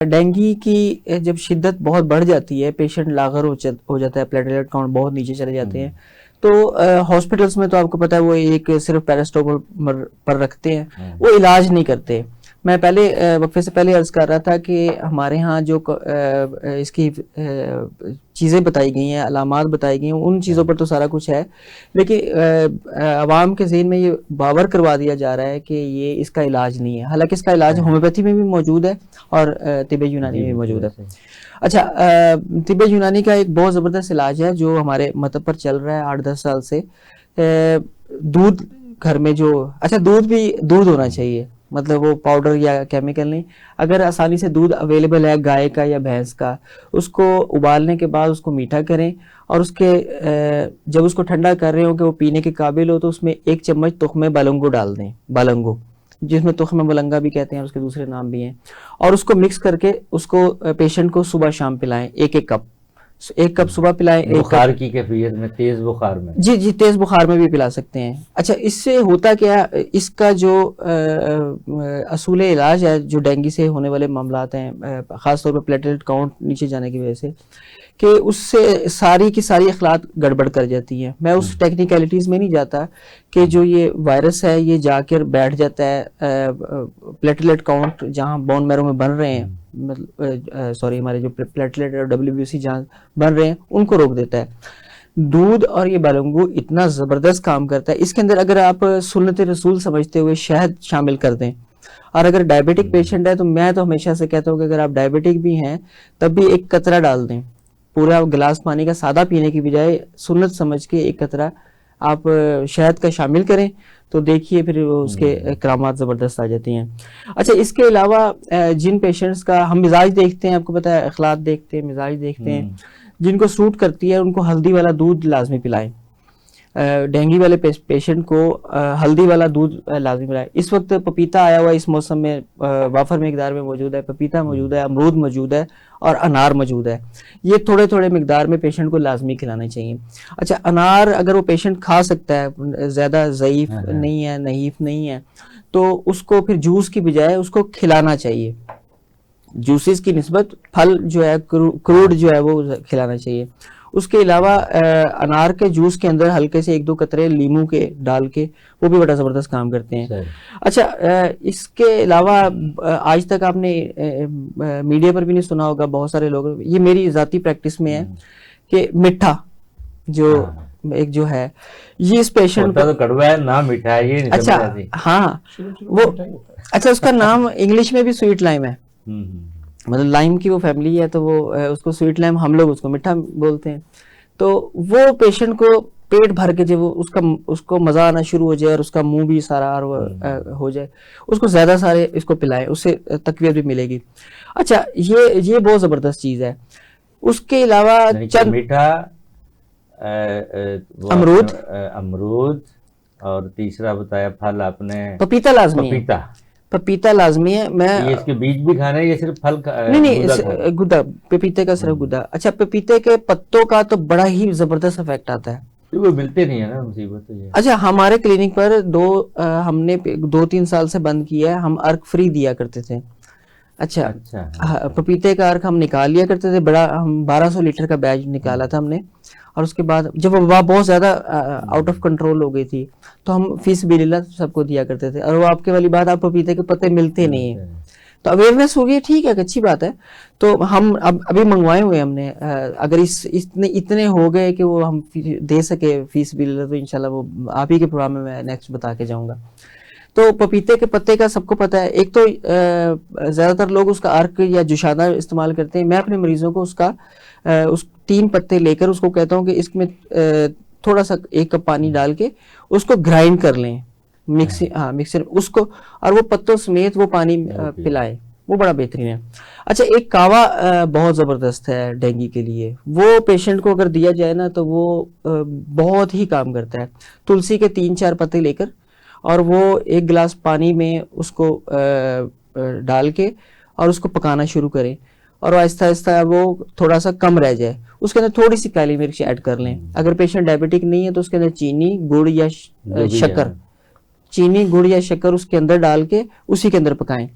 Dengue की जब शिद्दत बहुत बढ़ जाती है, पेशेंट लागर हो जाता है, प्लेटलेट काउंट बहुत नीचे चले जाते हैं, तो हॉस्पिटल्स में तो आपको पता है वो एक सिर्फ पैरास्टामोल पर रखते हैं, वो इलाज नहीं करते। मैं पहले वक्फे से पहले अर्ज कर रहा था कि हमारे यहाँ जो इसकी चीज़ें बताई गई हैं, अलामात बताई गई हैं, उन चीज़ों पर तो सारा कुछ है, लेकिन आवाम के ज़हन में ये बावर करवा दिया जा रहा है कि ये इसका इलाज नहीं है। हालांकि इसका इलाज होम्योपैथी में भी मौजूद है और तिब्बे यूनानी में भी मौजूद है। अच्छा, तिब्बे यूनानी का एक बहुत ज़बरदस्त इलाज है जो हमारे मतलब पर चल रहा है 8-10 साल से। दूध घर में जो, अच्छा दूध भी दूध होना चाहिए, मतलब वो पाउडर या केमिकल नहीं। अगर आसानी से दूध अवेलेबल है गाय का या भैंस का, उसको उबालने के बाद उसको मीठा करें और उसके जब उसको ठंडा कर रहे हो कि वो पीने के काबिल हो, तो उसमें 1 चम्मच तुख्मे बलंगो डाल दें, बलंगो जिसमें तुख्मे मलंगा भी कहते हैं, उसके दूसरे नाम भी हैं, और उसको मिक्स करके उसको पेशेंट को सुबह शाम पिलाएं, 1-1 कप, 1 कप सुबह पिलाएं, 1 बुखार की कैफियत में, तेज बुखार में। जी तेज बुखार में भी पिला सकते हैं। अच्छा, इससे होता क्या, इसका जो असूल इलाज है जो डेंगू से होने वाले मामलात हैं, ख़ासतौर पर प्लेटलेट काउंट नीचे जाने की वजह से, कि उससे सारी की सारी अखलात गड़बड़ कर जाती हैं। मैं उस टेक्निकलिटीज़ में नहीं जाता कि जो ये वायरस है ये जाकर बैठ जाता है प्लेटलेट काउंट जहाँ बोन मैरो में बन रहे हैं, मतलब सॉरी हमारे जो प्लेटलेट और WBC जहाँ बन रहे हैं उनको रोक देता है। दूध और ये बलंगू इतना ज़बरदस्त काम करता है, इसके अंदर अगर आप सुन्नत रसूल समझते हुए शहद शामिल कर दें, और अगर डायबिटिक पेशेंट है तो मैं तो हमेशा से कहता हूँ कि अगर आप डायबिटिक भी हैं तब भी 1 कतरा डाल दें, पूरा गिलास पानी का सादा पीने की बजाय सुन्नत समझ के 1 कतरा आप शहद का शामिल करें, तो देखिए फिर उसके करामात ज़बरदस्त आ जाती हैं। अच्छा, इसके अलावा जिन पेशेंट्स का हम मिजाज देखते हैं, आपको पता है अखलाक देखते हैं, मिजाज देखते हैं, जिनको सूट करती है उनको हल्दी वाला दूध लाजमी पिलाएं। डेंगू वाले पेशेंट को हल्दी वाला दूध लाजमी पिलाएं। इस वक्त पपीता आया हुआ इस मौसम में वाफर मिकदार में मौजूद है, पपीता मौजूद है, अमरूद मौजूद है और अनार मौजूद है। ये थोड़े थोड़े मिकदार में पेशेंट को लाजमी खिलाना चाहिए। अच्छा, अनार अगर वो पेशेंट खा सकता है, ज़्यादा ज़ईफ नहीं है, नहीफ नहीं है, तो उसको फिर जूस की बजाय उसको खिलाना चाहिए। जूसेस की निस्बत फल जो है, क्रूड जो है वो खिलाना चाहिए। उसके अलावा अनार के जूस के अंदर हल्के से 1-2 कतरे लीमू के डाल के, वो भी बड़ा ज़बरदस्त काम करते हैं। अच्छा, इसके अलावा आज तक आपने मीडिया पर भी नहीं सुना होगा, बहुत सारे लोग, ये मेरी ज़ाती प्रैक्टिस में है कि मिठा जो एक जो है, ये इस पेशेंट को तो कड़वा है ना, मीठा है, ये नहीं। अच्छा हाँ, वो अच्छा उसका नाम इंग्लिश में भी स्वीट लाइम है, मतलब लाइम की वो फैमिली है, तो वो उसको स्वीट लाइम, हम लोग उसको मीठा बोलते हैं। तो वो पेशेंट को पेट भर के जब उसको मज़ा आना शुरू हो जाए और उसका मुंह भी सारा हो जाए, उसको ज़्यादा सारे इसको पिलाएं, उससे तकवीत भी मिलेगी। अच्छा, ये बहुत ज़बरदस्त चीज़ है। उसके अलावा चंद मीठा, अमरूद और तीसरा बताया फल आपने, पपीता लाजमी है। पपीता लाजमी है। मैं ये इसके बीज भी खाना है या सिर्फ फल नहीं, गुदा, पपीते का सिर्फ गुदा। अच्छा, पपीते के पत्तों का तो बड़ा ही जबरदस्त इफेक्ट आता है, वो मिलते नहीं है ना, मुसीबत तो ये। अच्छा, हमारे क्लिनिक पर हमने 2-3 साल से बंद किया है, हम अर्क फ्री दिया करते थे। अच्छा, पपीते का अर्क हम निकाल लिया करते थे, बड़ा, हम 1200 लीटर का बैच निकाला था हमने, और उसके बाद जब वबा बहुत ज़्यादा आउट ऑफ कंट्रोल हो गई थी तो हम फीस बिलिल्लाह सबको दिया करते थे। और वो आपके वाली बात, आप पपीते के पत्ते मिलते नहीं है, तो अवेयरनेस हो गई, ठीक है, अच्छी बात है। तो हम अभी मंगवाए हुए हमने, अगर इतने हो गए कि वो हम दे सके फीस बिलिल्लाह, तो इंशाल्लाह वो आप ही के प्रोग्राम में मैं नेक्स्ट बता के जाऊँगा। तो पपीते के पत्ते का सबको पता है, एक तो ज़्यादातर लोग उसका अर्क या जुशादा इस्तेमाल करते हैं। मैं अपने मरीजों को उसका उस 3 पत्ते लेकर उसको कहता हूँ कि इसमें थोड़ा सा 1 कप पानी डाल के उसको ग्राइंड कर लें मिक्सर उसको, और वो पत्तों समेत वो पानी पिलाएं, वो बड़ा बेहतरीन है। अच्छा, एक कावा बहुत ज़बरदस्त है डेंगू के लिए, वो पेशेंट को अगर दिया जाए ना तो वो बहुत ही काम करता है। तुलसी के 3-4 पत्ते लेकर और वो 1 गिलास पानी में उसको डाल के और उसको पकाना शुरू करें, और आहिस्ता आहिस्ता वो थोड़ा सा कम रह जाए, उसके अंदर थोड़ी सी काली मिर्च ऐड कर लें। अगर पेशेंट डायबिटिक नहीं है तो उसके अंदर चीनी, गुड़ या शक्कर, चीनी, गुड़ या शक्कर उसके अंदर डाल के उसी के अंदर पकाएं,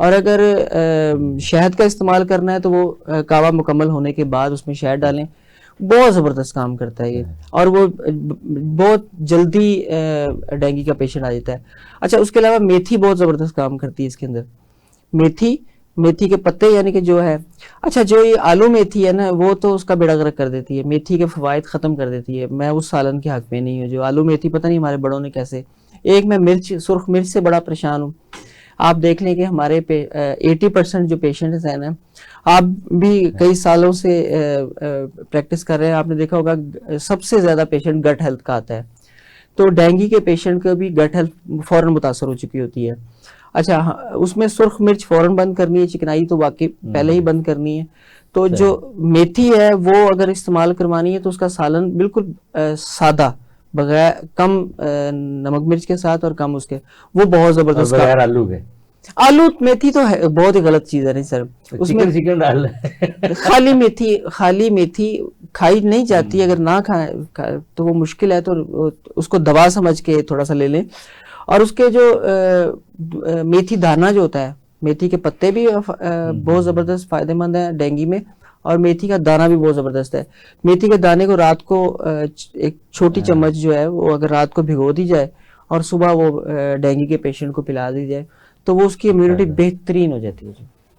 और अगर शहद का इस्तेमाल करना है तो वो कावा मुकम्मल होने के बाद उसमें शहद डालें, बहुत ज़बरदस्त काम करता है ये, और वो बहुत जल्दी डेंगू का पेशेंट आ जाता है। अच्छा, उसके अलावा मेथी बहुत ज़बरदस्त काम करती है इसके अंदर। मेथी के पत्ते यानी कि जो है, अच्छा जो ये आलू मेथी है ना, वो तो उसका बेड़ा गर्क कर देती है, मेथी के फवायद ख़त्म कर देती है। मैं उस सालन के हक में नहीं हूँ जो आलू मेथी, पता नहीं हमारे बड़ों ने कैसे। एक मैं सुर्ख मिर्च से बड़ा परेशान हूँ। आप देख लें कि हमारे 80% जो पेशेंट्स हैं ना, आप भी कई सालों से प्रैक्टिस कर रहे हैं, आपने देखा होगा सबसे ज़्यादा पेशेंट गट हेल्थ का आता है। तो डेंगू के पेशेंट को भी गट हेल्थ फ़ौरन मुतासर हो चुकी होती है। अच्छा, उसमें सुर्ख मिर्च फ़ौरन बंद करनी है, चिकनाई तो वाकई पहले ही बंद करनी है। तो जो मेथी है वो अगर इस्तेमाल करवानी है तो उसका सालन बिल्कुल सादा, बगैर कम नमक मिर्च के साथ और कम उसके, वो बहुत जबरदस्त। बगैर आलू के आलू मेथी तो है, बहुत ही गलत चीज है। नहीं सर, उसमें चिकन डाल खाली मेथी खाई नहीं जाती, अगर ना खाए तो वो मुश्किल है। तो उसको दवा समझ के थोड़ा सा ले लें। और उसके जो मेथी दाना जो होता है, मेथी के पत्ते भी बहुत जबरदस्त फायदेमंद है डेंगू में, और मेथी का दाना भी बहुत ज़बरदस्त है। मेथी के दाने को रात को एक छोटी चम्मच जो है वो अगर रात को भिगो दी जाए और सुबह वो डेंगू के पेशेंट को पिला दी जाए तो वो उसकी इम्यूनिटी बेहतरीन हो जाती है।